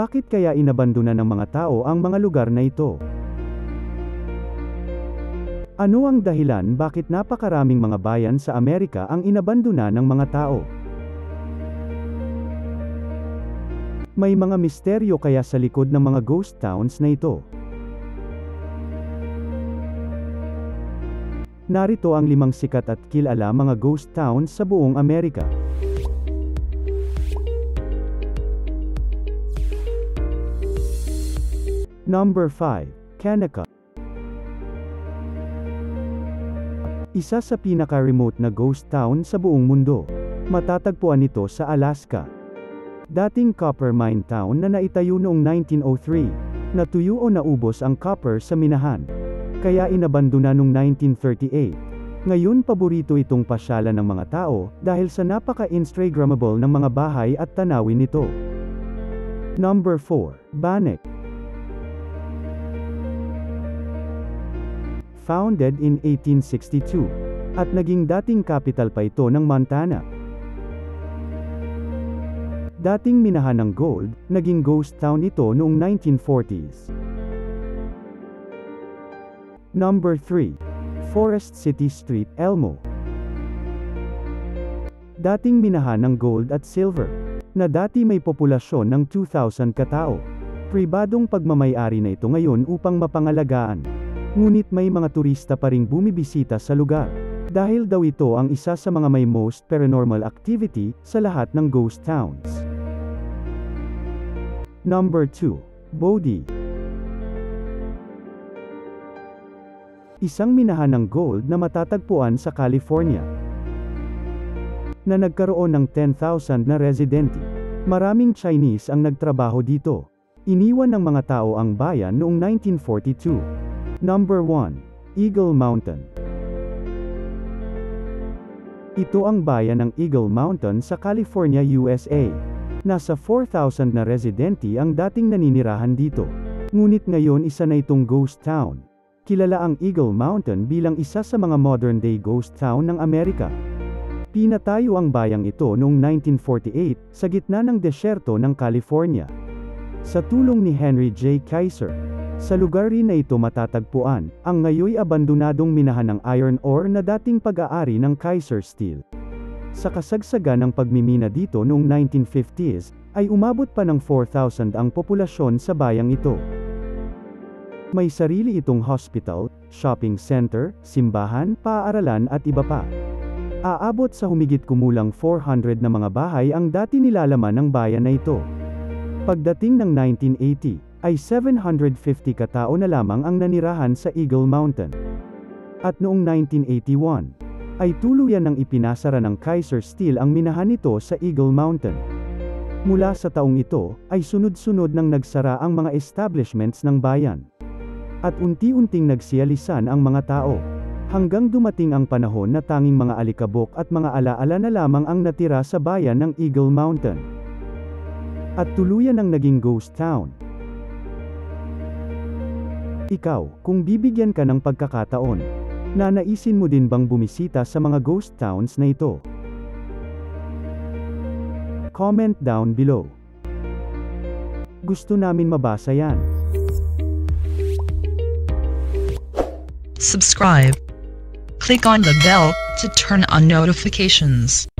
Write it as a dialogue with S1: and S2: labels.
S1: Bakit kaya inabandona ng mga tao ang mga lugar na ito? Ano ang dahilan bakit napakaraming mga bayan sa Amerika ang inabandona ng mga tao? May mga misteryo kaya sa likod ng mga ghost towns na ito. Narito ang 5 sikat at kilala mga ghost towns sa buong Amerika. Number 5, Kennecott. Isa sa pinaka-remote na ghost town sa buong mundo. Matatagpuan ito sa Alaska. Dating copper mine town na naitayo noong 1903, natuyo o naubos ang copper sa minahan. Kaya inabandona noong 1938. Ngayon paborito itong pasyalan ng mga tao, dahil sa napaka-instagrammable ng mga bahay at tanawin nito. Number 4, Bannack. Founded in 1862, at naging dating capital pa ito ng Montana. Dating minahan ng gold, naging ghost town ito noong 1940s. Number 3, Forest City Street, Elmo. Dating minahan ng gold at silver, na dati may populasyon ng 2,000 katao. Pribadong pagmamay-ari na ito ngayon upang mapangalagaan. Ngunit may mga turista pa ring bumibisita sa lugar. Dahil daw ito ang isa sa mga may most paranormal activity sa lahat ng ghost towns. Number 2, Bodie. Isang minahan ng gold na matatagpuan sa California, na nagkaroon ng 10,000 na residente. Maraming Chinese ang nagtrabaho dito. Iniwan ng mga tao ang bayan noong 1942. Number 1, Eagle Mountain. Ito ang bayan ng Eagle Mountain sa California, USA. Nasa 4,000 na residente ang dating naninirahan dito. Ngunit ngayon isa na itong ghost town. Kilala ang Eagle Mountain bilang isa sa mga modern-day ghost town ng Amerika. Pinatayo ang bayang ito noong 1948 sa gitna ng desyerto ng California. Sa tulong ni Henry J. Kaiser, sa lugar rin na ito matatagpuan ang ngayoy abandonadong minahan ng iron ore na dating pag-aari ng Kaiser Steel. Sa kasagsagan ng pagmimina dito noong 1950s, ay umabot pa ng 4,000 ang populasyon sa bayang ito. May sarili itong hospital, shopping center, simbahan, paaralan at iba pa. Aabot sa humigit kumulang 400 na mga bahay ang dati nilalaman ng bayan na ito. Pagdating ng 1980, ay 750 katao na lamang ang nanirahan sa Eagle Mountain. At noong 1981, ay tuluyan ng ipinasara ng Kaiser Steel ang minahan nito sa Eagle Mountain. Mula sa taong ito, ay sunod-sunod nang nagsara ang mga establishments ng bayan. At unti-unting nagsiyalisan ang mga tao. Hanggang dumating ang panahon na tanging mga alikabok at mga alaala na lamang ang natira sa bayan ng Eagle Mountain. At tuluyan ang naging ghost town. Ikaw, kung bibigyan ka ng pagkakataon, nanaisin mo din bang bumisita sa mga ghost towns na ito? Comment down below. Gusto namin mabasa yan.
S2: Subscribe. Click on the bell to turn on notifications.